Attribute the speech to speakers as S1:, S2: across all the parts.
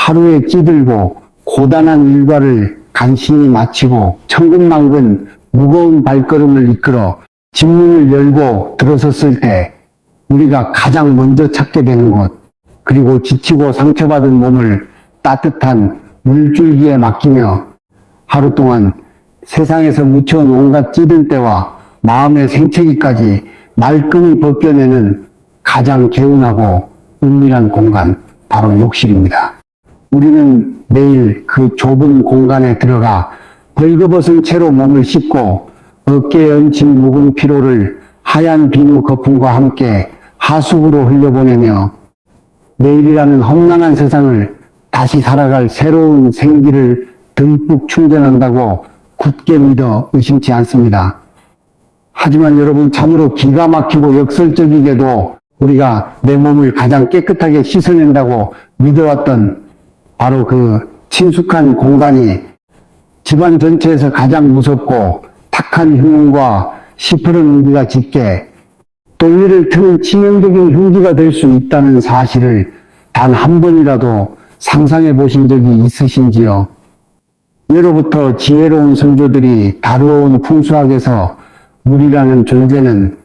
S1: 하루에 찌들고 고단한 일과를 간신히 마치고 천근만근 무거운 발걸음을 이끌어 집문을 열고 들어섰을 때 우리가 가장 먼저 찾게 되는 곳, 그리고 지치고 상처받은 몸을 따뜻한 물줄기에 맡기며 하루 동안 세상에서 묻혀온 온갖 찌든 때와 마음의 생채기까지 말끔히 벗겨내는 가장 개운하고 은밀한 공간, 바로 욕실입니다. 우리는 매일 그 좁은 공간에 들어가 벌거벗은 채로 몸을 씻고 어깨에 얹힌 묵은 피로를 하얀 비누 거품과 함께 하수구로 흘려보내며 내일이라는 험난한 세상을 다시 살아갈 새로운 생기를 듬뿍 충전한다고 굳게 믿어 의심치 않습니다. 하지만 여러분, 참으로 기가 막히고 역설적이게도 우리가 내 몸을 가장 깨끗하게 씻어낸다고 믿어왔던 바로 그 친숙한 공간이 집안 전체에서 가장 무섭고 탁한 흉과 시퍼런 우기가 짙게 돌리를 트는 치명적인 흉기가 될 수 있다는 사실을 단 한 번이라도 상상해 보신 적이 있으신지요? 예로부터 지혜로운 선조들이 다루어온 풍수학에서 물이라는 존재는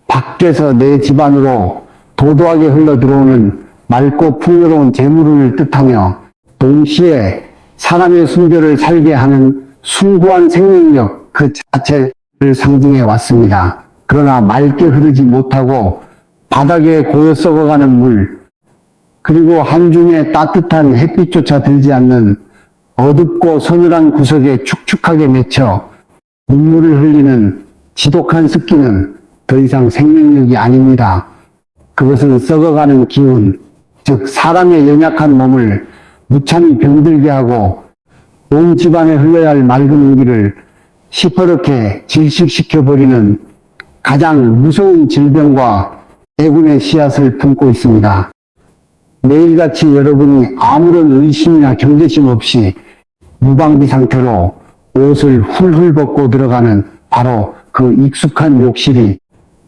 S1: 밖에서 내 집안으로 도도하게 흘러들어오는 맑고 풍요로운 재물을 뜻하며 동시에 사람의 순결을 살게 하는 숭고한 생명력 그 자체를 상징해 왔습니다. 그러나 맑게 흐르지 못하고 바닥에 고여 썩어가는 물, 그리고 한중에 따뜻한 햇빛조차 들지 않는 어둡고 서늘한 구석에 축축하게 맺혀 눈물을 흘리는 지독한 습기는 더 이상 생명력이 아닙니다. 그것은 썩어가는 기운, 즉 사람의 연약한 몸을 무참히 병들게 하고 온 집안에 흘러야 할 맑은 공기를 시퍼렇게 질식시켜버리는 가장 무서운 질병과 애군의 씨앗을 품고 있습니다. 매일같이 여러분이 아무런 의심이나 경계심 없이 무방비 상태로 옷을 훌훌 벗고 들어가는 바로 그 익숙한 욕실이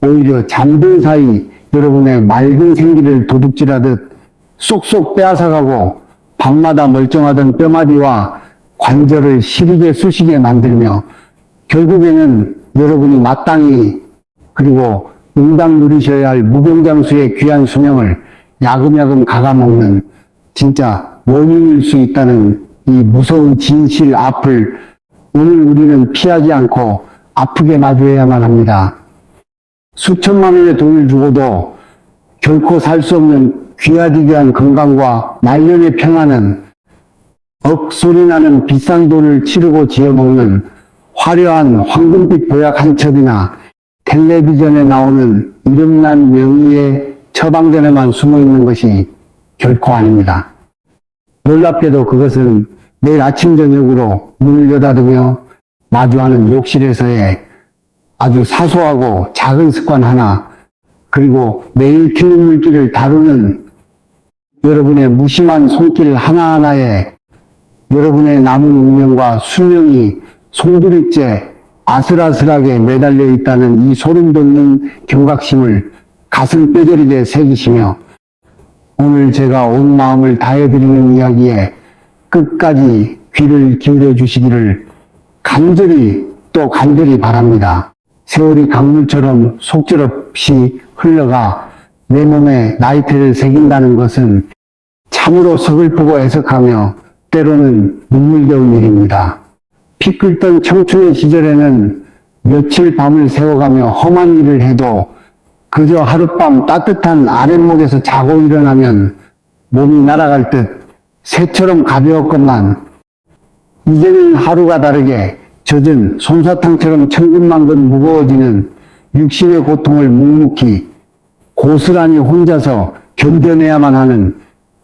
S1: 오히려 잠든 사이 여러분의 맑은 생기를 도둑질하듯 쏙쏙 빼앗아가고 밤마다 멀쩡하던 뼈마디와 관절을 시리게 쑤시게 만들며 결국에는 여러분이 마땅히 그리고 응당 누리셔야 할 무병장수의 귀한 수명을 야금야금 갉아먹는 진짜 원인일 수 있다는 이 무서운 진실 앞을 오늘 우리는 피하지 않고 아프게 마주해야만 합니다. 수천만 원의 돈을 주고도 결코 살 수 없는 귀하디귀한 건강과 말년의 평안은 억소리 나는 비싼 돈을 치르고 지어먹는 화려한 황금빛 보약 한 첩이나 텔레비전에 나오는 이름난 명의의 처방전에만 숨어있는 것이 결코 아닙니다. 놀랍게도 그것은 매일 아침 저녁으로 문을 여닫으며 마주하는 욕실에서의 아주 사소하고 작은 습관 하나, 그리고 매일 튀는 물기를 다루는 여러분의 무심한 손길 하나하나에 여러분의 남은 운명과 수명이 송두리째 아슬아슬하게 매달려 있다는 이 소름돋는 경각심을 가슴 뼈저리게 새기시며 오늘 제가 온 마음을 다해드리는 이야기에 끝까지 귀를 기울여 주시기를 간절히 또 간절히 바랍니다. 세월이 강물처럼 속절없이 흘러가 내 몸에 나이테를 새긴다는 것은 참으로 서글프고 애석하며 때로는 눈물겨운 일입니다. 피 끓던 청춘의 시절에는 며칠 밤을 새워가며 험한 일을 해도 그저 하룻밤 따뜻한 아랫목에서 자고 일어나면 몸이 날아갈 듯 새처럼 가벼웠건만 이제는 하루가 다르게 젖은 솜사탕처럼 천근만근 무거워지는 육신의 고통을 묵묵히 고스란히 혼자서 견뎌내야만 하는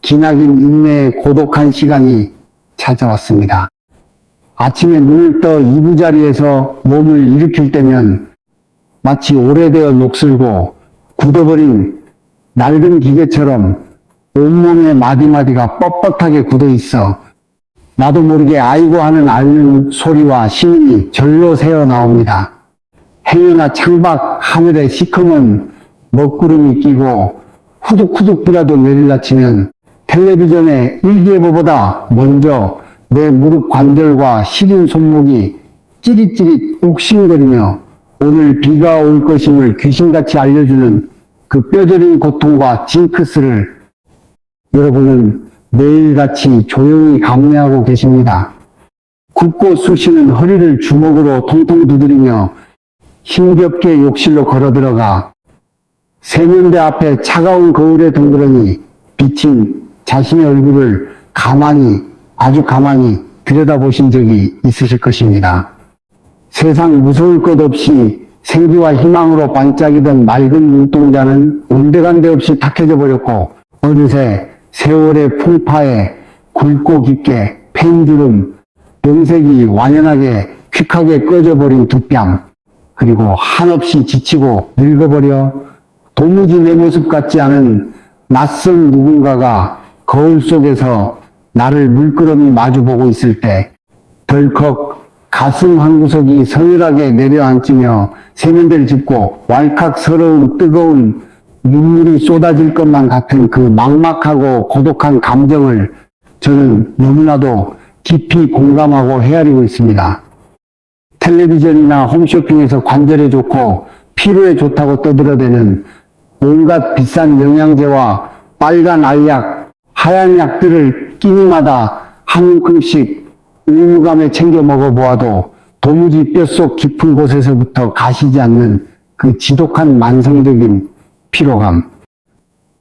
S1: 기나긴 인내의 고독한 시간이 찾아왔습니다. 아침에 눈을 떠 이부자리에서 몸을 일으킬 때면 마치 오래되어 녹슬고 굳어버린 낡은 기계처럼 온몸의 마디마디가 뻣뻣하게 굳어있어 나도 모르게 아이고 하는 앓는 소리와 신음이 절로 새어나옵니다. 행여나 창밖 하늘에 시커먼 먹구름이 끼고 후둑후둑 비라도 내릴라치면 텔레비전의 일기예보보다 먼저 내 무릎 관절과 시린 손목이 찌릿찌릿 욱신거리며 오늘 비가 올 것임을 귀신같이 알려주는 그 뼈저린 고통과 징크스를 여러분은 매일같이 조용히 감내하고 계십니다. 굽고 쑤시는 허리를 주먹으로 통통 두드리며 힘겹게 욕실로 걸어들어가 세면대 앞에 차가운 거울에 덩그러니 비친 자신의 얼굴을 아주 가만히 들여다보신 적이 있으실 것입니다. 세상 무서울 것 없이 생기와 희망으로 반짝이던 맑은 눈동자는 온데간데 없이 탁해져 버렸고 어느새 세월의 풍파에 굵고 깊게 팬주름, 병색이 완연하게 퀵하게 꺼져버린 두 뺨, 그리고 한없이 지치고 늙어버려 도무지 내 모습 같지 않은 낯선 누군가가 거울 속에서 나를 물끄러미 마주보고 있을 때 덜컥 가슴 한 구석이 서늘하게 내려앉으며 세면대를 짚고 왈칵 서러운 뜨거운 눈물이 쏟아질 것만 같은 그 막막하고 고독한 감정을 저는 너무나도 깊이 공감하고 헤아리고 있습니다. 텔레비전이나 홈쇼핑에서 관절에 좋고 피로에 좋다고 떠들어대는 온갖 비싼 영양제와 빨간 알약, 하얀 약들을 끼니마다 한 움큼씩 의무감에 챙겨 먹어보아도 도무지 뼛속 깊은 곳에서부터 가시지 않는 그 지독한 만성적인 피로감,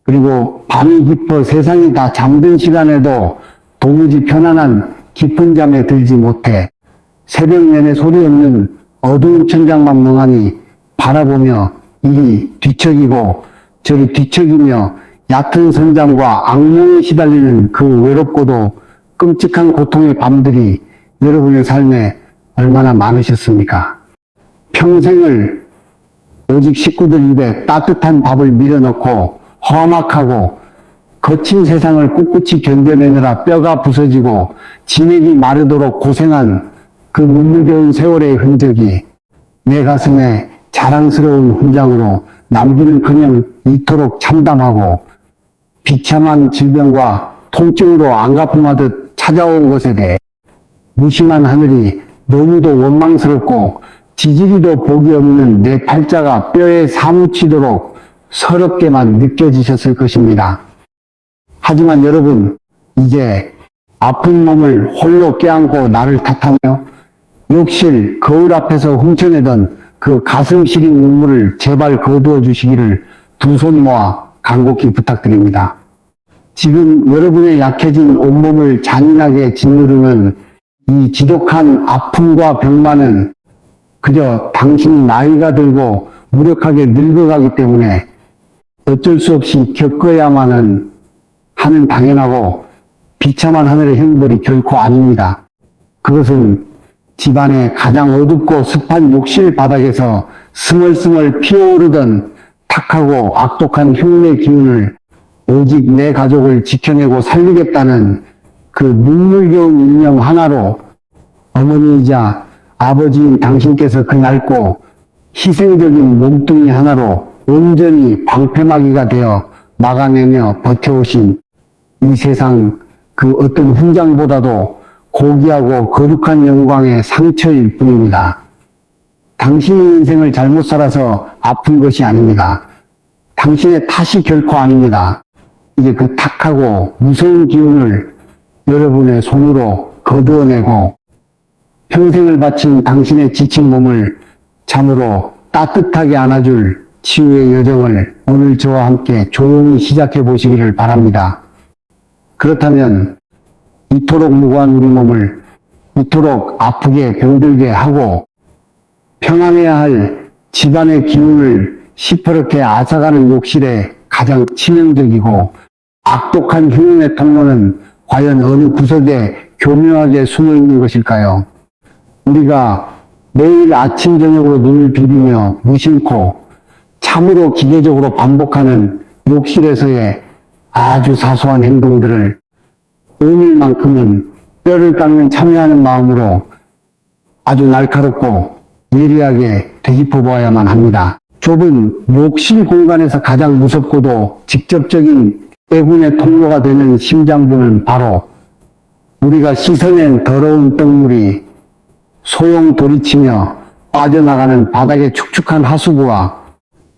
S1: 그리고 밤이 깊어 세상이 다 잠든 시간에도 도무지 편안한 깊은 잠에 들지 못해 새벽 내내 소리 없는 어두운 천장만 멍하니 바라보며 이리 뒤척이고 저리 뒤척이며 얕은 선잠과 악몽에 시달리는 그 외롭고도 끔찍한 고통의 밤들이 여러분의 삶에 얼마나 많으셨습니까? 평생을 오직 식구들 입에 따뜻한 밥을 밀어넣고 험악하고 거친 세상을 꿋꿋이 견뎌내느라 뼈가 부서지고 진액이 마르도록 고생한 그 눈물겨운 세월의 흔적이 내 가슴에 자랑스러운 훈장으로 남기는커녕 이토록 참담하고 비참한 질병과 통증으로 안가품하듯 찾아온 것에 대해 무심한 하늘이 너무도 원망스럽고 지지리도 복이 없는 내 팔자가 뼈에 사무치도록 서럽게만 느껴지셨을 것입니다. 하지만 여러분, 이제 아픈 몸을 홀로 껴안고 나를 탓하며 욕실 거울 앞에서 훔쳐내던 그 가슴 시린 눈물을 제발 거두어 주시기를 두 손 모아 간곡히 부탁드립니다. 지금 여러분의 약해진 온몸을 잔인하게 짓누르는 이 지독한 아픔과 병만은 그저 당신이 나이가 들고 무력하게 늙어가기 때문에 어쩔 수 없이 겪어야만 하는 당연하고 비참한 하늘의 형벌이 결코 아닙니다. 그것은 집안의 가장 어둡고 습한 욕실 바닥에서 스멀스멀 피어오르던 탁하고 악독한 흉내 기운을 오직 내 가족을 지켜내고 살리겠다는 그 눈물겨운 일념 하나로 어머니이자 아버지인 당신께서 그 낡고 희생적인 몸뚱이 하나로 온전히 방패막이가 되어 막아내며 버텨오신 이 세상 그 어떤 훈장보다도 고귀하고 거룩한 영광의 상처일 뿐입니다. 당신의 인생을 잘못 살아서 아픈 것이 아닙니다. 당신의 탓이 결코 아닙니다. 이제 그 탁하고 무서운 기운을 여러분의 손으로 거두어내고 평생을 바친 당신의 지친 몸을 참으로 따뜻하게 안아줄 치유의 여정을 오늘 저와 함께 조용히 시작해 보시기를 바랍니다. 그렇다면 이토록 무고한 우리 몸을 이토록 아프게 병들게 하고 평안해야 할 집안의 기운을 시퍼렇게 앗아가는 욕실에 가장 치명적이고 악독한 흉흉의 통로는 과연 어느 구석에 교묘하게 숨어 있는 것일까요? 우리가 매일 아침 저녁으로 눈을 비비며 무심코 참으로 기계적으로 반복하는 욕실에서의 아주 사소한 행동들을 오늘만큼은 뼈를 깎는 참여하는 마음으로 아주 날카롭고 예리하게 되짚어 보아야만 합니다. 좁은 욕실 공간에서 가장 무섭고도 직접적인 애군의 통로가 되는 심장부는 바로 우리가 씻어낸 더러운 똥물이 소용 돌이치며 빠져나가는 바닥의 축축한 하수구와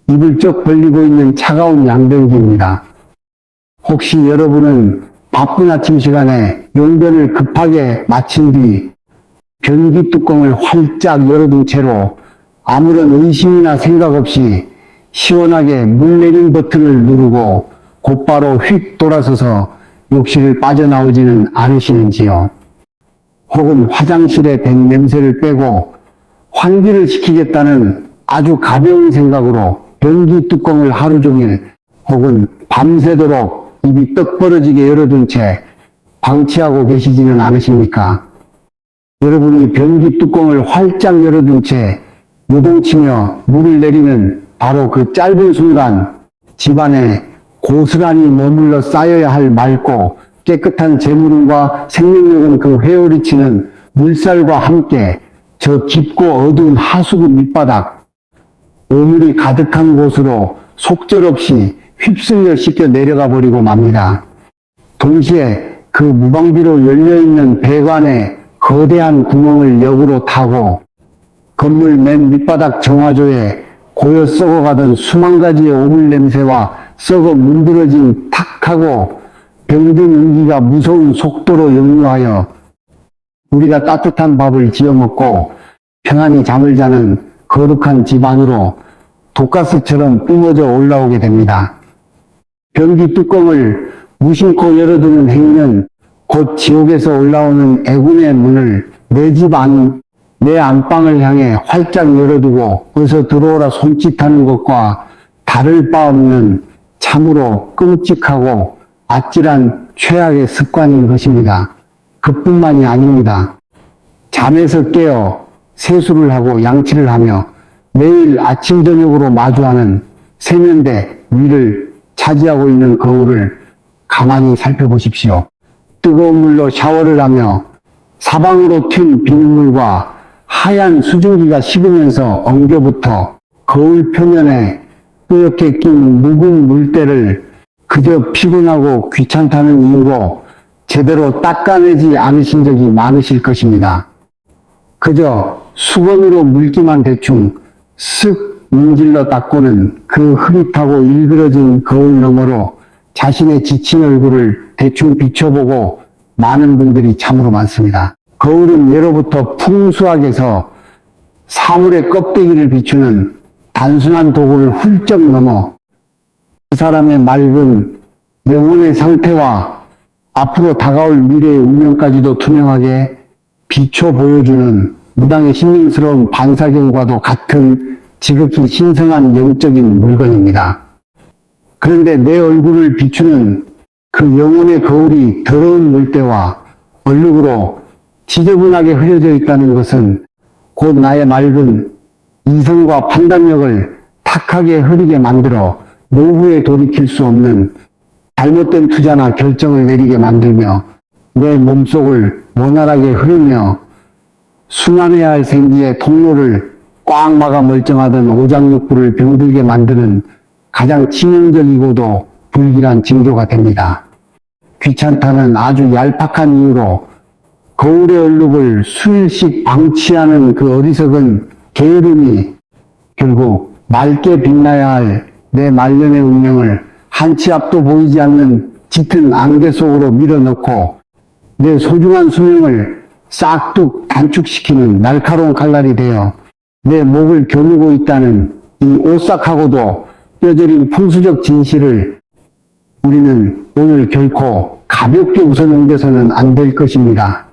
S1: 입을 쩍 벌리고 있는 차가운 양변기입니다. 혹시 여러분은 바쁜 아침 시간에 용변을 급하게 마친 뒤 변기 뚜껑을 활짝 열어둔 채로 아무런 의심이나 생각 없이 시원하게 물 내림 버튼을 누르고 곧바로 휙 돌아서서 욕실을 빠져나오지는 않으시는지요? 혹은 화장실에 밴 냄새를 빼고 환기를 시키겠다는 아주 가벼운 생각으로 변기 뚜껑을 하루 종일 혹은 밤새도록 입이 떡 벌어지게 열어둔 채 방치하고 계시지는 않으십니까? 여러분이 변기 뚜껑을 활짝 열어둔 채 요동치며 물을 내리는 바로 그 짧은 순간 집안에 고스란히 머물러 쌓여야 할 맑고 깨끗한 재물과 생명력은 그 회오리치는 물살과 함께 저 깊고 어두운 하수구 밑바닥, 오물이 가득한 곳으로 속절없이 휩쓸려 씻겨 내려가 버리고 맙니다. 동시에 그 무방비로 열려있는 배관에 거대한 구멍을 역으로 타고 건물 맨 밑바닥 정화조에 고여 썩어가던 수만 가지의 오물 냄새와 썩어 문드러진 탁하고 병든 연기가 무서운 속도로 역류하여 우리가 따뜻한 밥을 지어 먹고 평안히 잠을 자는 거룩한 집 안으로 독가스처럼 뿜어져 올라오게 됩니다. 변기 뚜껑을 무심코 열어두는 행위는 곧 지옥에서 올라오는 애군의 문을 내 집 안, 내 안방을 향해 활짝 열어두고 어서 들어오라 손짓하는 것과 다를 바 없는 참으로 끔찍하고 아찔한 최악의 습관인 것입니다. 그뿐만이 아닙니다. 잠에서 깨어 세수를 하고 양치를 하며 매일 아침 저녁으로 마주하는 세면대 위를 차지하고 있는 거울을 가만히 살펴보십시오. 뜨거운 물로 샤워를 하며 사방으로 튄 비눗물과 하얀 수증기가 식으면서 엉겨붙어 거울 표면에 뿌옇게 낀 묵은 물때를 그저 피곤하고 귀찮다는 이유로 제대로 닦아내지 않으신 적이 많으실 것입니다. 그저 수건으로 물기만 대충 쓱 문질러 닦고는 그 흐릿하고 일그러진 거울 너머로 자신의 지친 얼굴을 대충 비춰보고 많은 분들이 참으로 많습니다. 거울은 예로부터 풍수학에서 사물의 껍데기를 비추는 단순한 도구를 훌쩍 넘어 그 사람의 맑은 영혼의 상태와 앞으로 다가올 미래의 운명까지도 투명하게 비춰 보여주는 무당의 신명스러운 반사경과도 같은 지극히 신성한 영적인 물건입니다. 그런데 내 얼굴을 비추는 그 영혼의 거울이 더러운 물때와 얼룩으로 지저분하게 흐려져 있다는 것은 곧 나의 맑은 이성과 판단력을 탁하게 흐리게 만들어 노후에 돌이킬 수 없는 잘못된 투자나 결정을 내리게 만들며 내 몸속을 원활하게 흐르며 순환해야 할 생기의 통로를 꽉 막아 멀쩡하던 오장육부를 병들게 만드는 가장 치명적이고도 불길한 징조가 됩니다. 귀찮다는 아주 얄팍한 이유로 거울의 얼룩을 수일씩 방치하는 그 어리석은 게으름이 결국 맑게 빛나야 할 내 말년의 운명을 한치 앞도 보이지 않는 짙은 안개 속으로 밀어넣고 내 소중한 수명을 싹둑 단축시키는 날카로운 칼날이 되어 내 목을 겨누고 있다는 이 오싹하고도 뼈저린 풍수적 진실을 우리는 오늘 결코 가볍게 웃어넘겨서는 안 될 것입니다.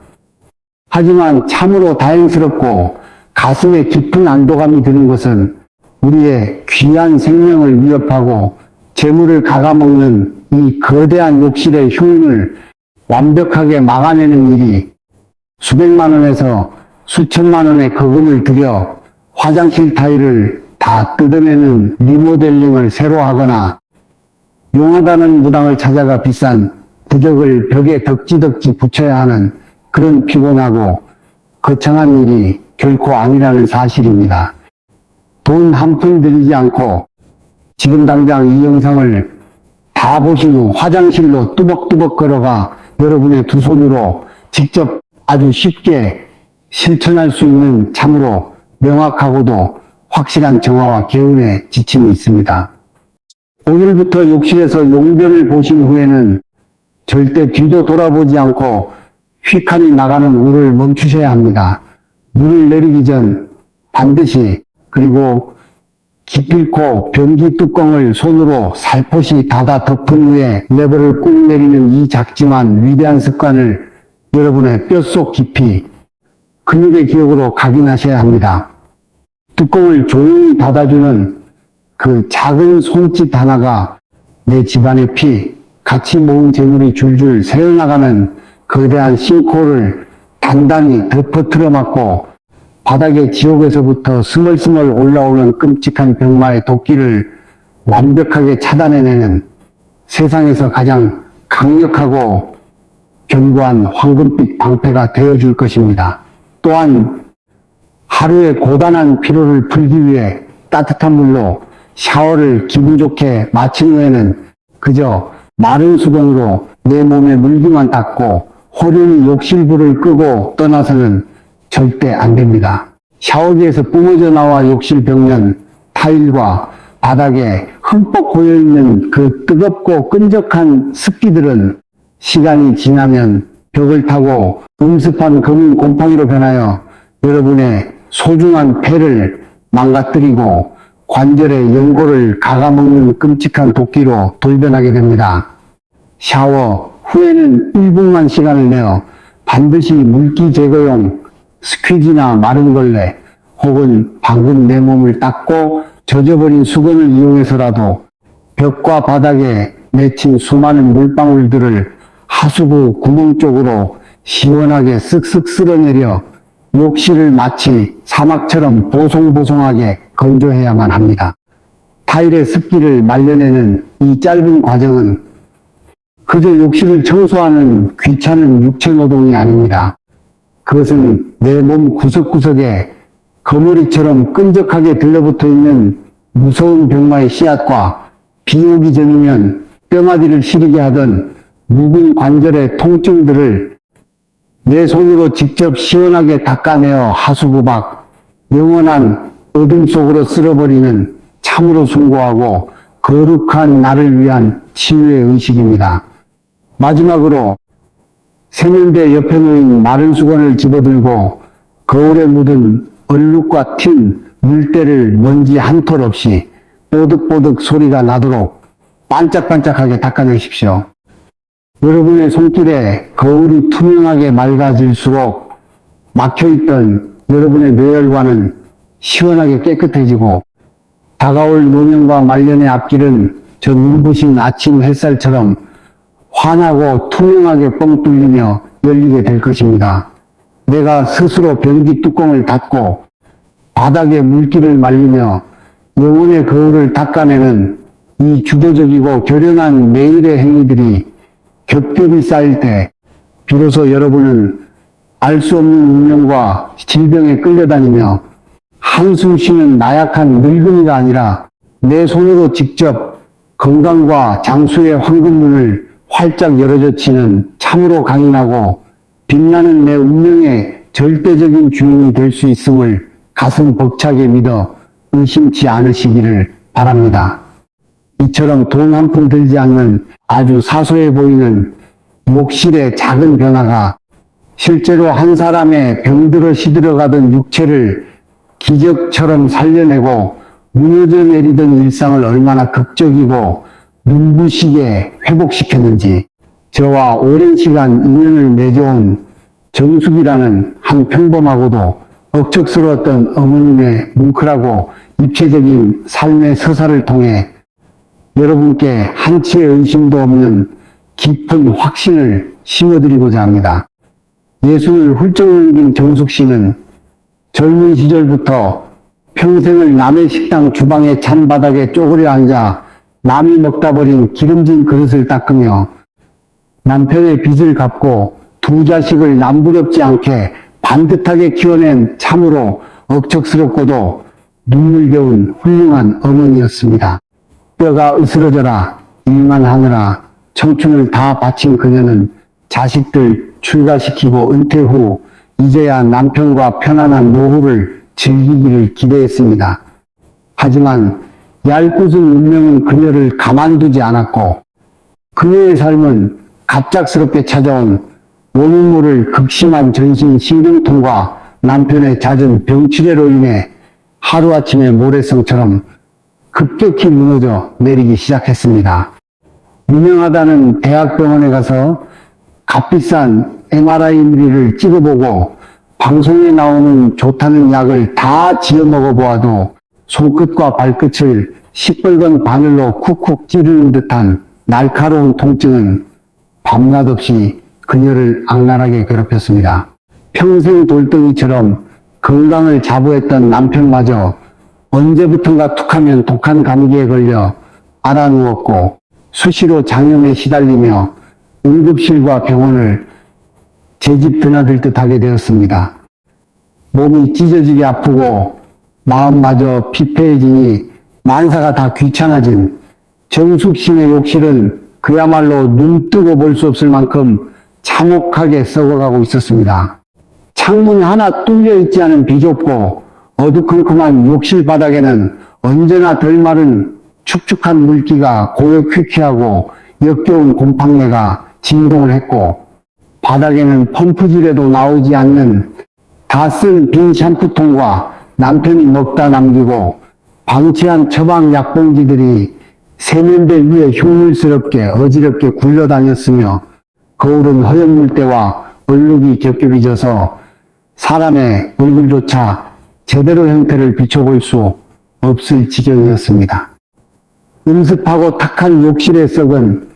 S1: 하지만 참으로 다행스럽고 가슴에 깊은 안도감이 드는 것은 우리의 귀한 생명을 위협하고 재물을 갉아먹는 이 거대한 욕실의 흉을 완벽하게 막아내는 일이 수백만 원에서 수천만 원의 거금을 들여 화장실 타일을 다 뜯어내는 리모델링을 새로 하거나 용하다는 무당을 찾아가 비싼 부적을 벽에 덕지덕지 붙여야 하는 그런 피곤하고 거창한 일이 결코 아니라는 사실입니다. 돈 한 푼 들이지 않고 지금 당장 이 영상을 다 보신 후 화장실로 뚜벅뚜벅 걸어가 여러분의 두 손으로 직접 아주 쉽게 실천할 수 있는 참으로 명확하고도 확실한 정화와 개운의 지침이 있습니다. 오늘부터 욕실에서 용변을 보신 후에는 절대 뒤도 돌아보지 않고 휙하니 나가는 물을 멈추셔야 합니다. 물을 내리기 전 반드시 그리고 기필코 변기 뚜껑을 손으로 살포시 닫아 덮은 후에 레버를 꾹 내리는 이 작지만 위대한 습관을 여러분의 뼛속 깊이 근육의 기억으로 각인하셔야 합니다. 뚜껑을 조용히 닫아주는 그 작은 손짓 하나가 내 집안의 피, 같이 모은 재물이 줄줄 새어나가는 거대한 싱크홀을 단단히 덮어틀어 막고 바닥의 지옥에서부터 스멀스멀 올라오는 끔찍한 병마의 도끼를 완벽하게 차단해내는 세상에서 가장 강력하고 견고한 황금빛 방패가 되어줄 것입니다. 또한 하루의 고단한 피로를 풀기 위해 따뜻한 물로 샤워를 기분 좋게 마친 후에는 그저 마른 수건으로 내 몸에 물기만 닦고 호련히 욕실불을 끄고 떠나서는 절대 안 됩니다. 샤워기에서 뿜어져 나와 욕실 벽면, 타일과 바닥에 흠뻑 고여있는 그 뜨겁고 끈적한 습기들은 시간이 지나면 벽을 타고 음습한 검은 곰팡이로 변하여 여러분의 소중한 폐를 망가뜨리고 관절의 연골을 갉아먹는 끔찍한 도끼로 돌변하게 됩니다. 샤워 후에는 1분만 시간을 내어 반드시 물기 제거용 스퀴지나 마른 걸레 혹은 방금 내 몸을 닦고 젖어버린 수건을 이용해서라도 벽과 바닥에 맺힌 수많은 물방울들을 하수구 구멍 쪽으로 시원하게 쓱쓱 쓸어내려 욕실을 마치 사막처럼 보송보송하게 건조해야만 합니다. 타일의 습기를 말려내는 이 짧은 과정은 그저 욕실을 청소하는 귀찮은 육체노동이 아닙니다. 그것은 내 몸 구석구석에 거머리처럼 끈적하게 들러붙어 있는 무서운 병마의 씨앗과 비 오기 전이면 뼈마디를 시리게 하던 묵은 관절의 통증들을 내 손으로 직접 시원하게 닦아내어 하수구 밖 영원한 어둠 속으로 쓸어버리는 참으로 숭고하고 거룩한 나를 위한 치유의 의식입니다. 마지막으로 세면대 옆에 놓인 마른 수건을 집어들고 거울에 묻은 얼룩과 튄 물때를 먼지 한 톨 없이 뽀득뽀득 소리가 나도록 반짝반짝하게 닦아내십시오. 여러분의 손길에 거울이 투명하게 맑아질수록 막혀있던 여러분의 뇌혈관은 시원하게 깨끗해지고 다가올 노년과 말년의 앞길은 저 눈부신 아침 햇살처럼 환하고 투명하게 뻥 뚫리며 열리게 될 것입니다. 내가 스스로 변기 뚜껑을 닫고 바닥에 물기를 말리며 영혼의 거울을 닦아내는 이 주도적이고 결연한 매일의 행위들이 겹겹이 쌓일 때 비로소 여러분은 알 수 없는 운명과 질병에 끌려다니며 한숨 쉬는 나약한 늙은이가 아니라 내 손으로 직접 건강과 장수의 황금문을 활짝 열어젖히는 참으로 강인하고 빛나는 내 운명의 절대적인 주인이 될 수 있음을 가슴 벅차게 믿어 의심치 않으시기를 바랍니다. 이처럼 돈 한 푼 들지 않는 아주 사소해 보이는 욕실의 작은 변화가 실제로 한 사람의 병들어 시들어가던 육체를 기적처럼 살려내고 무너져 내리던 일상을 얼마나 극적이고 눈부시게 회복시켰는지 저와 오랜 시간 인연을 맺어온 정숙이라는 한 평범하고도 억척스러웠던 어머님의 뭉클하고 입체적인 삶의 서사를 통해 여러분께 한치의 의심도 없는 깊은 확신을 심어드리고자 합니다. 예수를 훌쩍 넘긴 정숙 씨는 젊은 시절부터 평생을 남의 식당 주방의 찬바닥에 쪼그려 앉아 남이 먹다 버린 기름진 그릇을 닦으며 남편의 빚을 갚고 두 자식을 남부럽지 않게 반듯하게 키워낸 참으로 억척스럽고도 눈물겨운 훌륭한 어머니였습니다. 뼈가 으스러져라 일만 하느라 청춘을 다 바친 그녀는 자식들 출가시키고 은퇴 후 이제야 남편과 편안한 노후를 즐기기를 기대했습니다. 하지만 얄궂은 운명은 그녀를 가만두지 않았고 그녀의 삶은 갑작스럽게 찾아온 원인 모를 극심한 전신 신경통과 남편의 잦은 병치레로 인해 하루아침에 모래성처럼 급격히 무너져 내리기 시작했습니다. 유명하다는 대학병원에 가서 값비싼 MRI를 찍어보고 방송에 나오는 좋다는 약을 다 지어 먹어보아도 손끝과 발끝을 시뻘건 바늘로 쿡쿡 찌르는 듯한 날카로운 통증은 밤낮 없이 그녀를 악랄하게 괴롭혔습니다. 평생 돌덩이처럼 건강을 자부했던 남편마저 언제부턴가 툭하면 독한 감기에 걸려 알아누웠고 수시로 장염에 시달리며 응급실과 병원을 제 집 드나들 듯 하게 되었습니다. 몸이 찢어지게 아프고 마음마저 피폐해지니 만사가 다 귀찮아진 정숙심의 욕실은 그야말로 눈 뜨고 볼 수 없을 만큼 참혹하게 썩어가고 있었습니다. 창문이 하나 뚫려 있지 않은 비좁고 어두컴컴한 욕실 바닥에는 언제나 덜 마른 축축한 물기가 고요 퀴퀴하고 역겨운 곰팡내가 진동을 했고 바닥에는 펌프질에도 나오지 않는 다 쓴 빈 샴푸통과 남편이 먹다 남기고 방치한 처방 약봉지들이 세면대 위에 흉물스럽게 어지럽게 굴러다녔으며 거울은 허연 물때와 얼룩이 겹겹이 져서 사람의 얼굴조차 제대로 형태를 비춰볼 수 없을 지경이었습니다. 음습하고 탁한 욕실의 썩은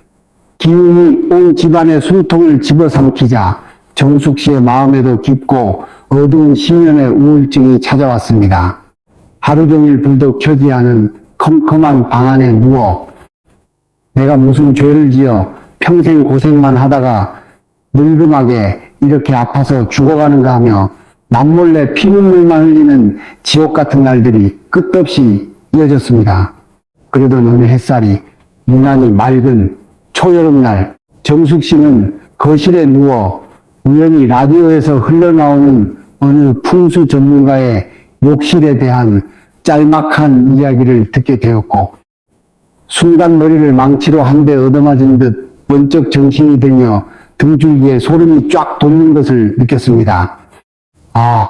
S1: 기운이 온 집안의 숨통을 집어삼키자 정숙 씨의 마음에도 깊고 어두운 심연의 우울증이 찾아왔습니다. 하루 종일 불도 켜지 않은 컴컴한 방 안에 누워 내가 무슨 죄를 지어 평생 고생만 하다가 늙음하게 이렇게 아파서 죽어가는가 하며 남몰래 피눈물만 흘리는 지옥 같은 날들이 끝없이 이어졌습니다. 그러던 어느 햇살이 유난히 맑은 초여름날 정숙 씨는 거실에 누워 우연히 라디오에서 흘러나오는 어느 풍수 전문가의 욕실에 대한 짤막한 이야기를 듣게 되었고 순간 머리를 망치로 한 대 얻어맞은 듯 번쩍 정신이 들며 등줄기에 소름이 쫙 돋는 것을 느꼈습니다. 아,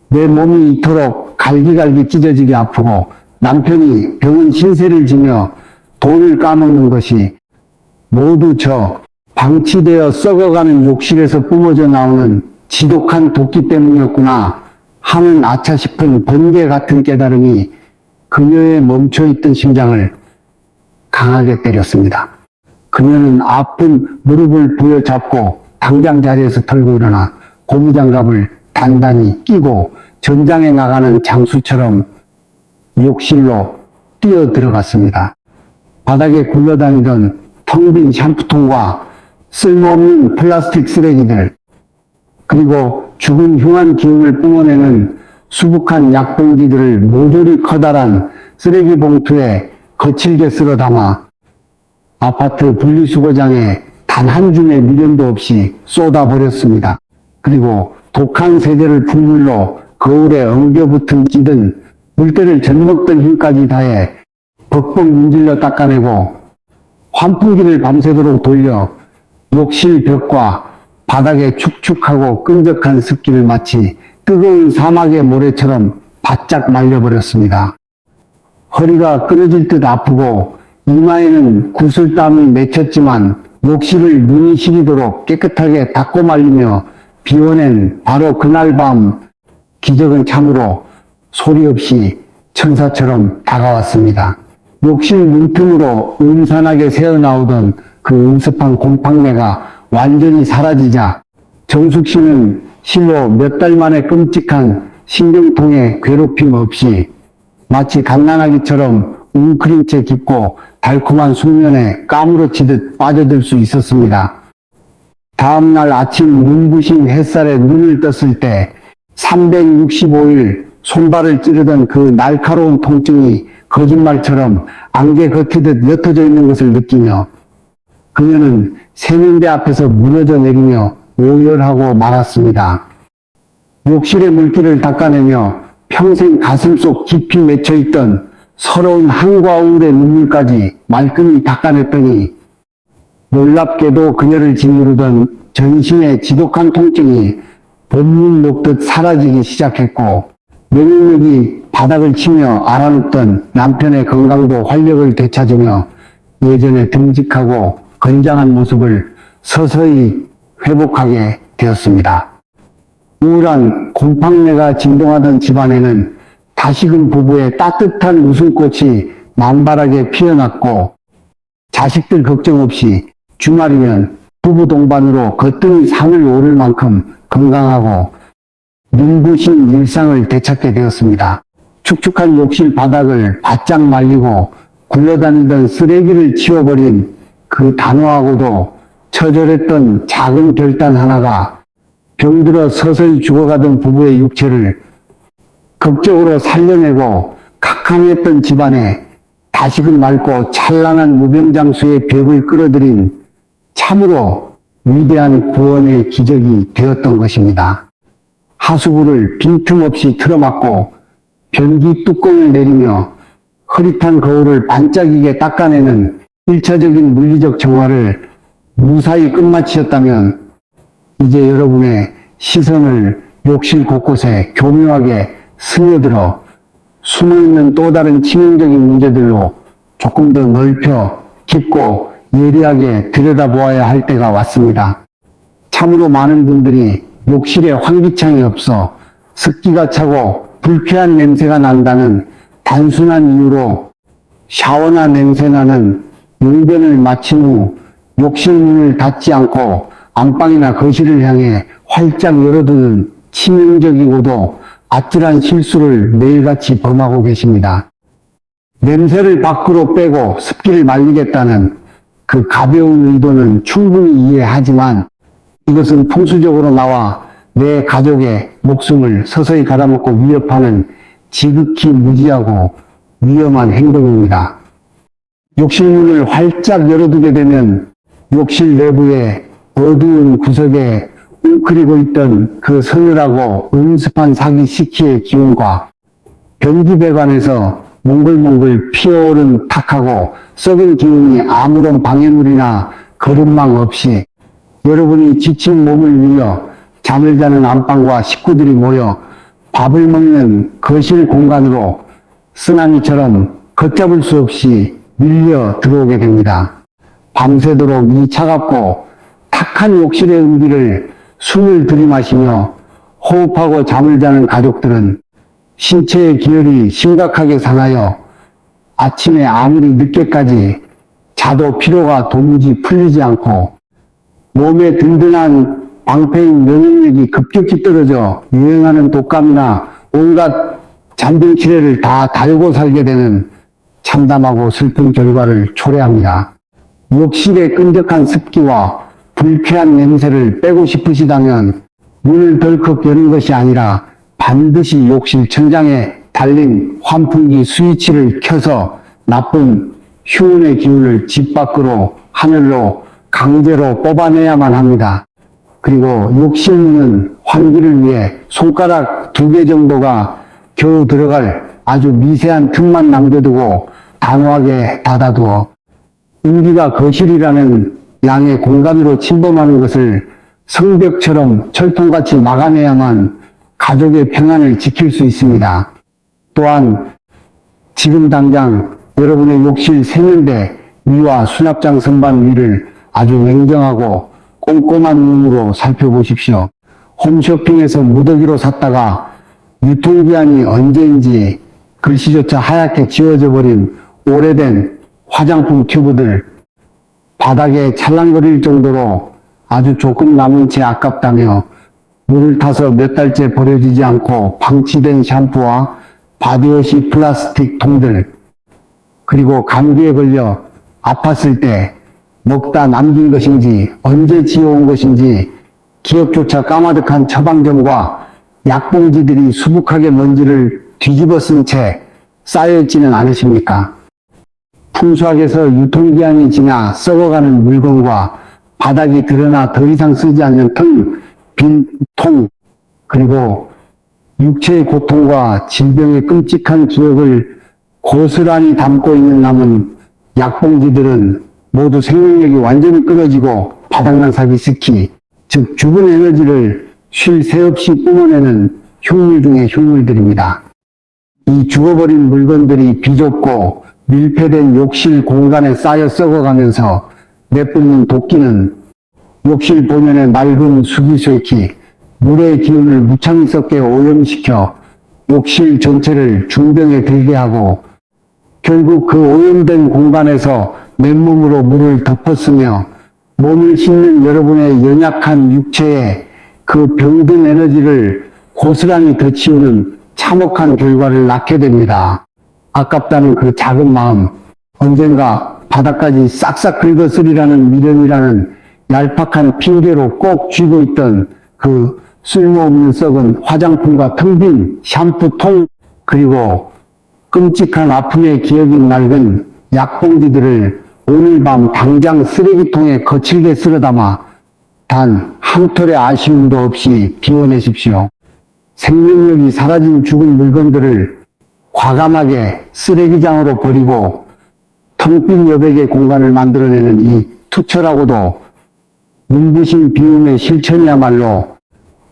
S1: 내 몸이 이토록 갈기갈기 찢어지게 아프고 남편이 병원 신세를 지며 돈을 까먹는 것이 모두 저 방치되어 썩어가는 욕실에서 뿜어져 나오는 지독한 도끼 때문이었구나 하는 아차 싶은 번개 같은 깨달음이 그녀의 멈춰있던 심장을 강하게 때렸습니다. 그녀는 아픈 무릎을 부여잡고 당장 자리에서 털고 일어나 고무장갑을 단단히 끼고 전장에 나가는 장수처럼 욕실로 뛰어 들어갔습니다. 바닥에 굴러다니던 텅 빈 샴푸통과 쓸모없는 플라스틱 쓰레기들 그리고 죽은 흉한 기운을 뿜어내는 수북한 약봉지들을 모조리 커다란 쓰레기 봉투에 거칠게 쓸어 담아 아파트 분리수거장에 단 한 줌의 미련도 없이 쏟아버렸습니다. 그리고 독한 세제를 풍물로 거울에 엉겨붙은 찌든 물때를 젖먹던 힘까지 다해 벅벅 문질러 닦아내고 환풍기를 밤새도록 돌려 욕실 벽과 바닥에 축축하고 끈적한 습기를 마치 뜨거운 사막의 모래처럼 바짝 말려버렸습니다. 허리가 끊어질 듯 아프고 이마에는 구슬땀이 맺혔지만 욕실을 눈이 시리도록 깨끗하게 닦고 말리며 비워낸 바로 그날 밤 기적은 참으로 소리 없이 천사처럼 다가왔습니다. 욕실 문틈으로 음산하게 새어나오던 그 음습한 곰팡내가 완전히 사라지자 정숙 씨는 실로 몇 달 만에 끔찍한 신경통의 괴롭힘 없이 마치 갓난아기처럼 웅크린 채 깊고 달콤한 숙면에 까무러치듯 빠져들 수 있었습니다. 다음날 아침 눈부신 햇살에 눈을 떴을 때 365일 손발을 찌르던 그 날카로운 통증이 거짓말처럼 안개 걷히듯 옅어져 있는 것을 느끼며 그녀는 세면대 앞에서 무너져 내리며 오열하고 말았습니다. 욕실의 물기를 닦아내며 평생 가슴속 깊이 맺혀있던 서러운 한과 우울의 눈물까지 말끔히 닦아냈더니 놀랍게도 그녀를 짓누르던 전신의 지독한 통증이 봄물 녹듯 사라지기 시작했고 면역력이 바닥을 치며 앓아눕던 남편의 건강도 활력을 되찾으며 예전에 듬직하고 건장한 모습을 서서히 회복하게 되었습니다. 우울한 곰팡내가 진동하던 집안에는 다시금 부부의 따뜻한 웃음꽃이 만발하게 피어났고 자식들 걱정 없이 주말이면 부부 동반으로 거뜬히 산을 오를 만큼 건강하고 눈부신 일상을 되찾게 되었습니다. 축축한 욕실 바닥을 바짝 말리고 굴러다니던 쓰레기를 치워버린 그 단호하고도 처절했던 작은 결단 하나가 병들어 서서히 죽어가던 부부의 육체를 극적으로 살려내고 캄캄했던 집안에 다시금 맑고 찬란한 무병장수의 벽을 끌어들인 참으로 위대한 구원의 기적이 되었던 것입니다. 하수구를 빈틈없이 틀어막고 변기 뚜껑을 내리며 흐릿한 거울을 반짝이게 닦아내는 1차적인 물리적 정화를 무사히 끝마치셨다면 이제 여러분의 시선을 욕실 곳곳에 교묘하게 스며들어 숨어있는 또 다른 치명적인 문제들로 조금 더 넓혀 깊고 예리하게 들여다보아야 할 때가 왔습니다. 참으로 많은 분들이 욕실에 환기창이 없어 습기가 차고 불쾌한 냄새가 난다는 단순한 이유로 샤워나 냄새나는 용변을 마친 후 욕실 문을 닫지 않고 안방이나 거실을 향해 활짝 열어두는 치명적이고도 아찔한 실수를 매일같이 범하고 계십니다. 냄새를 밖으로 빼고 습기를 말리겠다는 그 가벼운 의도는 충분히 이해하지만 이것은 풍수적으로 나와 내 가족의 목숨을 서서히 갈아먹고 위협하는 지극히 무지하고 위험한 행동입니다. 욕실 문을 활짝 열어두게 되면 욕실 내부의 어두운 구석에 웅크리고 있던 그 서늘하고 음습한 사기 식기의 기운과 변기 배관에서 몽글몽글 피어오른 탁하고 썩은 기운이 아무런 방해물이나 거름망 없이 여러분이 지친 몸을 위여 잠을 자는 안방과 식구들이 모여 밥을 먹는 거실 공간으로 쓰나미처럼 걷잡을 수 없이 밀려 들어오게 됩니다. 밤새도록 이 차갑고 탁한 욕실의 온기를 숨을 들이마시며 호흡하고 잠을 자는 가족들은 신체의 기혈이 심각하게 상하여 아침에 아무리 늦게까지 자도 피로가 도무지 풀리지 않고 몸에 든든한 방패인 면역력이 급격히 떨어져 유행하는 독감이나 온갖 잔병 치레를 다 달고 살게 되는 참담하고 슬픈 결과를 초래합니다. 욕실의 끈적한 습기와 불쾌한 냄새를 빼고 싶으시다면 문을 덜컥 여는 것이 아니라 반드시 욕실 천장에 달린 환풍기 스위치를 켜서 나쁜 휴온의 기운을 집 밖으로 하늘로 강제로 뽑아내야만 합니다. 그리고 욕실 문은 환기를 위해 손가락 2개 정도가 겨우 들어갈 아주 미세한 틈만 남겨두고 단호하게 닫아두어 음기가 거실이라는 양의 공간으로 침범하는 것을 성벽처럼 철통같이 막아내야만 가족의 평안을 지킬 수 있습니다. 또한 지금 당장 여러분의 욕실 세면대 위와 수납장 선반 위를 아주 냉정하고 꼼꼼한 눈으로 살펴보십시오. 홈쇼핑에서 무더기로 샀다가 유통기한이 언제인지 글씨조차 하얗게 지워져 버린 오래된 화장품 튜브들, 바닥에 찰랑거릴 정도로 아주 조금 남은 채 아깝다며 물을 타서 몇 달째 버려지지 않고 방치된 샴푸와 바디워시 플라스틱 통들, 그리고 감기에 걸려 아팠을 때 먹다 남긴 것인지 언제 지어온 것인지 기억조차 까마득한 처방전과 약봉지들이 수북하게 먼지를 뒤집어 쓴 채 쌓여있지는 않으십니까? 풍수학에서 유통기한이 지나 썩어가는 물건과 바닥이 드러나 더 이상 쓰지 않는 텅 빈 통, 그리고 육체의 고통과 질병의 끔찍한 기억을 고스란히 담고 있는 남은 약봉지들은 모두 생명력이 완전히 끊어지고 바닥난 위스키, 즉 죽은 에너지를 쉴 새 없이 뿜어내는 흉물 중의 흉물들입니다. 이 죽어버린 물건들이 비좁고 밀폐된 욕실 공간에 쌓여 썩어가면서 내뿜는 도끼는 욕실 본연의 맑은 수기쇠기, 물의 기운을 무창히 섞여 오염시켜 욕실 전체를 중병에 들게 하고 결국 그 오염된 공간에서 맨몸으로 물을 덮었으며 몸을 씻는 여러분의 연약한 육체에 그 병든 에너지를 고스란히 덧치우는 참혹한 결과를 낳게 됩니다. 아깝다는 그 작은 마음, 언젠가 바닥까지 싹싹 긁어쓰리라는 미련이라는 얄팍한 핑계로 꼭 쥐고 있던 그 쓸모없는 썩은 화장품과 텅 빈 샴푸통, 그리고 끔찍한 아픔의 기억이 낡은 약봉지들을 오늘 밤 당장 쓰레기통에 거칠게 쓸어담아 단 한 톨의 아쉬움도 없이 비워내십시오. 생명력이 사라진 죽은 물건들을 과감하게 쓰레기장으로 버리고 텅 빈 여백의 공간을 만들어내는 이 투철하고도 눈부신 비움의 실천이야말로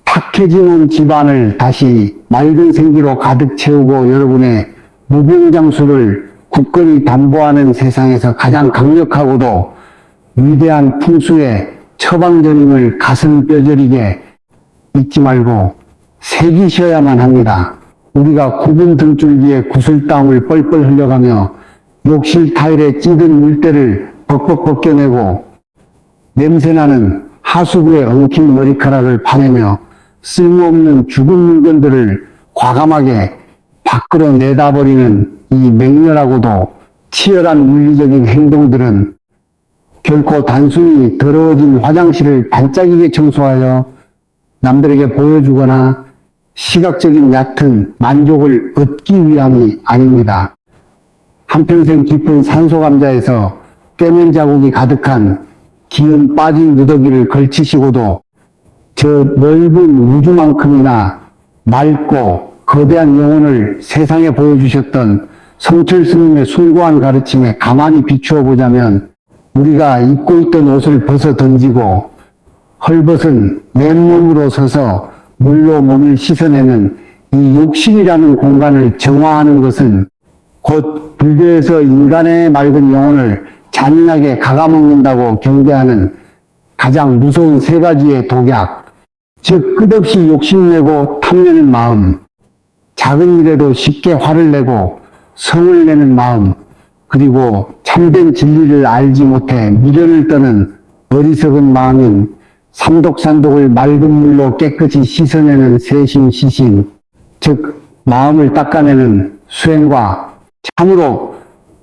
S1: 탁해진 온 집안을 다시 맑은 생기로 가득 채우고 여러분의 무병장수를 굳건히 담보하는 세상에서 가장 강력하고도 위대한 풍수의 처방전임을 가슴 뼈저리게 잊지 말고 새기셔야만 합니다. 우리가 굽은 등줄기에 구슬땀을 뻘뻘 흘려가며 욕실 타일에 찌든 물때를 벅벅 벗겨내고 냄새나는 하수구의 엉킨 머리카락을 파내며 쓸모없는 죽은 물건들을 과감하게 밖으로 내다버리는 이 맹렬하고도 치열한 물리적인 행동들은 결코 단순히 더러워진 화장실을 반짝이게 청소하여 남들에게 보여주거나 시각적인 얕은 만족을 얻기 위함이 아닙니다. 한평생 깊은 산소감자에서 떼면 자국이 가득한 기운 빠진 누더기를 걸치시고도 저 넓은 우주만큼이나 맑고 거대한 영혼을 세상에 보여주셨던 성철 스님의 숭고한 가르침에 가만히 비추어 보자면 우리가 입고 있던 옷을 벗어 던지고 헐벗은 맨몸으로 서서 물로 몸을 씻어내는 이 욕심이라는 공간을 정화하는 것은 곧 불교에서 인간의 맑은 영혼을 잔인하게 갉아먹는다고 경계하는 가장 무서운 세 가지의 독약, 즉 끝없이 욕심내고 탐내는 마음, 작은 일에도 쉽게 화를 내고 성을 내는 마음, 그리고 참된 진리를 알지 못해 미련을 떠는 어리석은 마음인 삼독산독을 맑은 물로 깨끗이 씻어내는 세심시심, 즉 마음을 닦아내는 수행과 참으로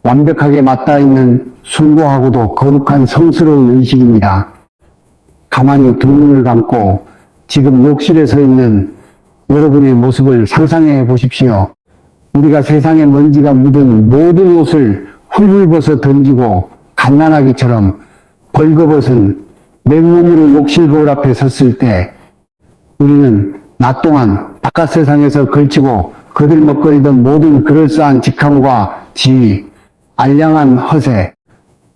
S1: 완벽하게 맞닿아 있는 숭고하고도 거룩한 성스러운 의식입니다. 가만히 두 눈을 감고 지금 욕실에 서 있는 여러분의 모습을 상상해 보십시오. 우리가 세상에 먼지가 묻은 모든 옷을 훌훌 벗어 던지고 갓난아기처럼 벌거벗은 맨몸으로 욕실 거울 앞에 섰을 때 우리는 낮 동안 바깥 세상에서 걸치고 거들먹거리던 모든 그럴싸한 직함과 지위, 알량한 허세,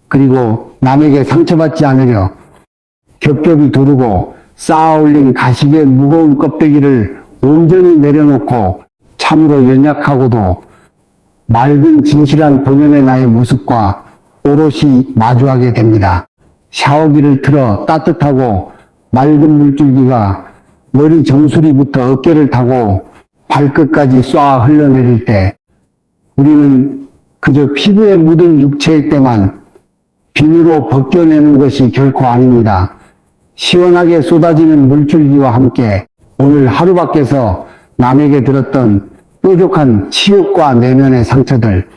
S1: 그리고 남에게 상처받지 않으려 겹겹이 두르고 쌓아올린 가식의 무거운 껍데기를 온전히 내려놓고 참으로 연약하고도 맑은 진실한 본연의 나의 모습과 오롯이 마주하게 됩니다. 샤워기를 틀어 따뜻하고 맑은 물줄기가 머리 정수리부터 어깨를 타고 발끝까지 쏴 흘러내릴 때 우리는 그저 피부에 묻은 육체일 때만 비누로 벗겨내는 것이 결코 아닙니다. 시원하게 쏟아지는 물줄기와 함께 오늘 하루 밖에서 남에게 들었던 뾰족한 치욕과 내면의 상처들,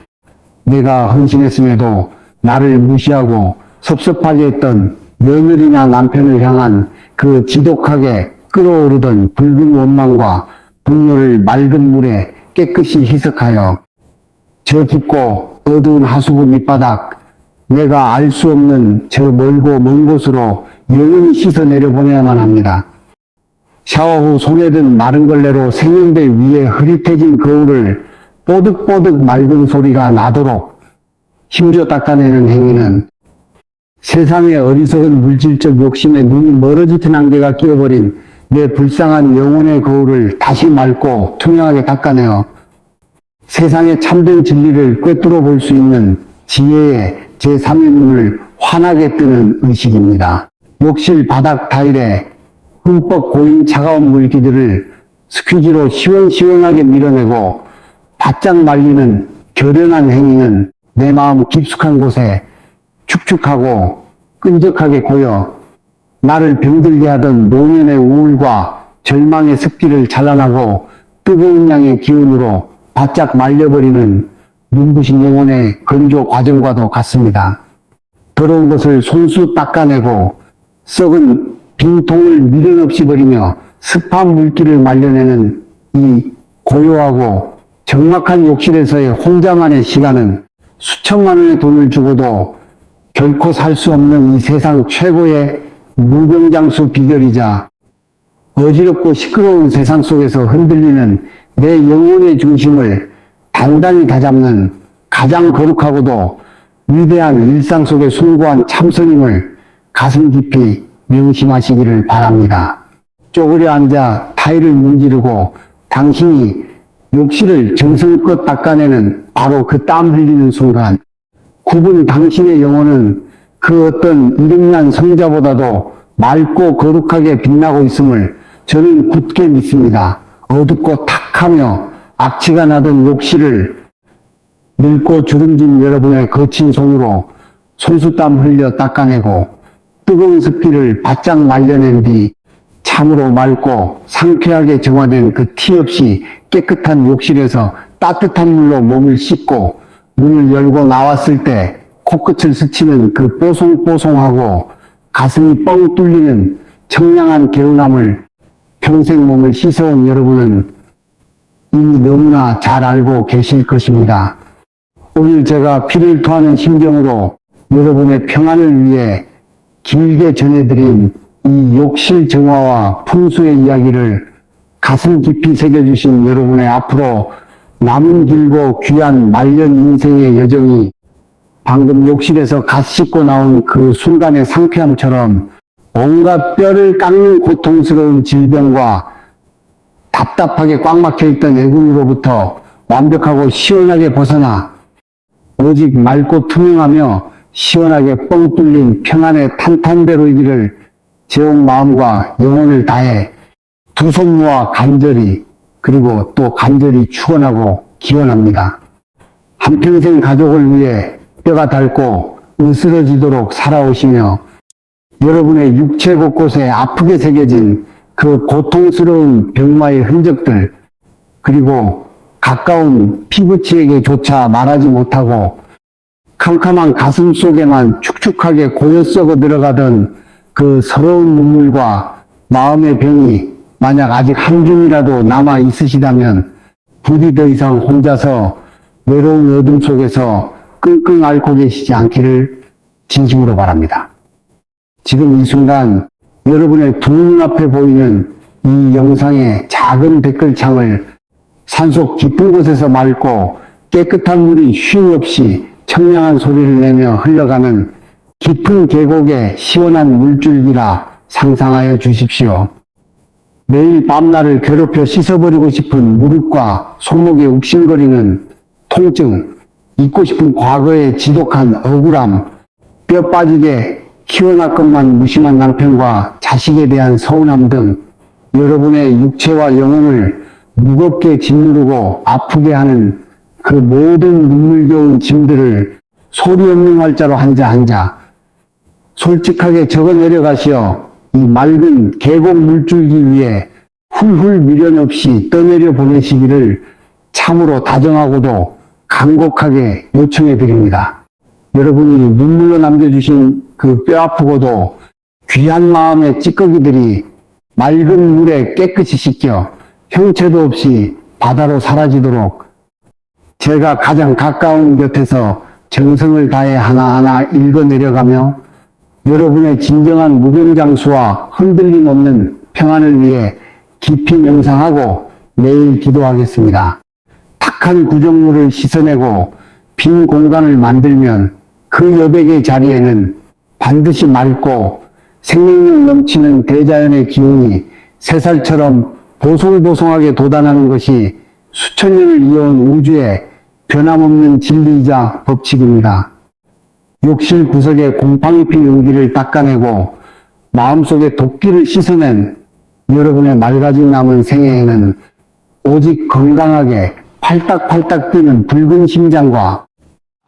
S1: 내가 헌신했음에도 나를 무시하고 섭섭하게 했던 며느리나 남편을 향한 그 지독하게 끓어오르던 붉은 원망과 분노를 맑은 물에 깨끗이 희석하여 저 깊고 어두운 하수구 밑바닥, 내가 알 수 없는 저 멀고 먼 곳으로 영원히 씻어 내려보내야만 합니다. 샤워 후 손에 든 마른 걸레로 세면대 위에 흐릿해진 거울을 뽀득뽀득 맑은 소리가 나도록 힘줘 닦아내는 행위는 세상의 어리석은 물질적 욕심에 눈이 멀어지던 안개가 끼어버린 내 불쌍한 영혼의 거울을 다시 맑고 투명하게 닦아내어 세상의 참된 진리를 꿰뚫어 볼 수 있는 지혜의 제3의 눈을 환하게 뜨는 의식입니다. 욕실 바닥 타일에 흠뻑 고인 차가운 물기들을 스퀴지로 시원시원하게 밀어내고 바짝 말리는 결연한 행위는 내 마음 깊숙한 곳에 축축하고 끈적하게 고여 나를 병들게 하던 노년의 우울과 절망의 습기를 잘라나고 뜨거운 양의 기운으로 바짝 말려버리는 눈부신 영혼의 건조 과정과도 같습니다. 더러운 것을 손수 닦아내고 썩은 빈통을 미련 없이 버리며 습한 물기를 말려내는 이 고요하고 적막한 욕실에서의 혼자만의 시간은 수천만 원의 돈을 주고도 결코 살 수 없는 이 세상 최고의 무병장수 비결이자 어지럽고 시끄러운 세상 속에서 흔들리는 내 영혼의 중심을 단단히 다잡는 가장 거룩하고도 위대한 일상 속에 숭고한 참선임을 가슴 깊이 명심하시기를 바랍니다. 쪼그려 앉아 타일을 문지르고 당신이 욕실을 정성껏 닦아내는 바로 그 땀 흘리는 순간, 굽은 당신의 영혼은 그 어떤 이름난 성자보다도 맑고 거룩하게 빛나고 있음을 저는 굳게 믿습니다. 어둡고 탁하며 악취가 나던 욕실을 늙고 주름진 여러분의 거친 손으로 손수땀 흘려 닦아내고 뜨거운 습기를 바짝 말려낸 뒤 참으로 맑고 상쾌하게 정화된 그 티 없이 깨끗한 욕실에서 따뜻한 물로 몸을 씻고 문을 열고 나왔을 때 코끝을 스치는 그 뽀송뽀송하고 가슴이 뻥 뚫리는 청량한 개운함을 평생 몸을 씻어온 여러분은 이미 너무나 잘 알고 계실 것입니다. 오늘 제가 피를 토하는 심정으로 여러분의 평안을 위해 길게 전해드린 이 욕실 정화와 풍수의 이야기를 가슴 깊이 새겨주신 여러분의 앞으로 남은 길고 귀한 말년 인생의 여정이 방금 욕실에서 갓 씻고 나온 그 순간의 상쾌함처럼 온갖 뼈를 깎는 고통스러운 질병과 답답하게 꽉 막혀있던 애군으로부터 완벽하고 시원하게 벗어나 오직 맑고 투명하며 시원하게 뻥 뚫린 평안의 탄탄대로이기를 제 온 마음과 영혼을 다해 두 손 모아 간절히 그리고 또 간절히 축원하고 기원합니다. 한평생 가족을 위해 뼈가 닳고 으스러지도록 살아오시며 여러분의 육체 곳곳에 아프게 새겨진 그 고통스러운 병마의 흔적들, 그리고 가까운 피부치에게조차 말하지 못하고 캄캄한 가슴 속에만 축축하게 고여 썩어 들어가던 그 서러운 눈물과 마음의 병이 만약 아직 한 줌이라도 남아 있으시다면 부디 더 이상 혼자서 외로운 어둠 속에서 끙끙 앓고 계시지 않기를 진심으로 바랍니다. 지금 이 순간 여러분의 두 눈앞에 보이는 이 영상의 작은 댓글창을 산속 깊은 곳에서 맑고 깨끗한 물이 쉼 없이 청량한 소리를 내며 흘러가는 깊은 계곡의 시원한 물줄기라 상상하여 주십시오. 매일 밤낮을 괴롭혀 씻어버리고 싶은 무릎과 손목에 욱신거리는 통증, 잊고 싶은 과거의 지독한 억울함, 뼈 빠지게 키워날 것만 무심한 남편과 자식에 대한 서운함 등 여러분의 육체와 영혼을 무겁게 짓누르고 아프게 하는 그 모든 눈물겨운 짐들을 소리 없는 활자로 한자 솔직하게 적어 내려가시어 이 맑은 계곡 물줄기 위에 훌훌 미련 없이 떠내려 보내시기를 참으로 다정하고도 간곡하게 요청해 드립니다. 여러분이 눈물로 남겨주신 그 뼈아프고도 귀한 마음의 찌꺼기들이 맑은 물에 깨끗이 씻겨 형체도 없이 바다로 사라지도록 제가 가장 가까운 곁에서 정성을 다해 하나하나 읽어내려가며 여러분의 진정한 무병장수와 흔들림 없는 평안을 위해 깊이 명상하고 매일 기도하겠습니다. 탁한 구정물을 씻어내고 빈 공간을 만들면 그 여백의 자리에는 반드시 맑고 생명력 넘치는 대자연의 기운이 새살처럼 보송보송하게 돋아나는 것이 수천 년을 이어온 우주의 변함없는 진리이자 법칙입니다. 욕실 구석의 곰팡이 핀 용기를 닦아내고 마음속에 도끼를 씻어낸 여러분의 맑아진 남은 생애에는 오직 건강하게 팔딱팔딱 뛰는 붉은 심장과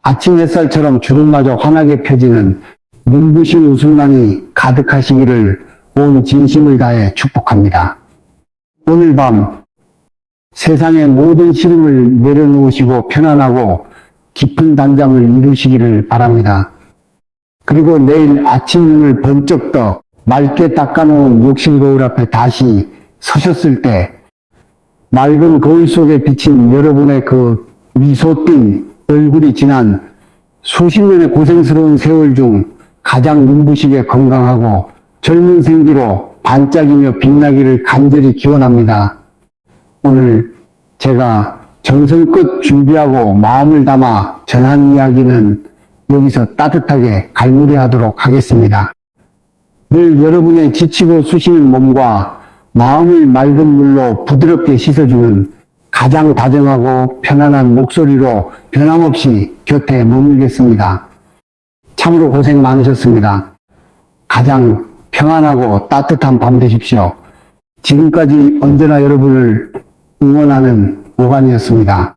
S1: 아침 햇살처럼 주름마저 환하게 펴지는 눈부신 웃음만이 가득하시기를 온 진심을 다해 축복합니다. 오늘 밤 세상의 모든 시름을 내려놓으시고 편안하고 깊은 단잠을 이루시기를 바랍니다. 그리고 내일 아침 눈을 번쩍 떠 맑게 닦아놓은 욕실 거울 앞에 다시 서셨을 때 맑은 거울 속에 비친 여러분의 그 미소 띤 얼굴이 지난 수십 년의 고생스러운 세월 중 가장 눈부시게 건강하고 젊은 생기로 반짝이며 빛나기를 간절히 기원합니다. 오늘 제가 정성껏 준비하고 마음을 담아 전한 이야기는 여기서 따뜻하게 갈무리하도록 하겠습니다. 늘 여러분의 지치고 쑤시는 몸과 마음을 맑은 물로 부드럽게 씻어주는 가장 다정하고 편안한 목소리로 변함없이 곁에 머물겠습니다. 참으로 고생 많으셨습니다. 가장 평안하고 따뜻한 밤 되십시오. 지금까지 언제나 여러분을 응원하는 오간이었습니다.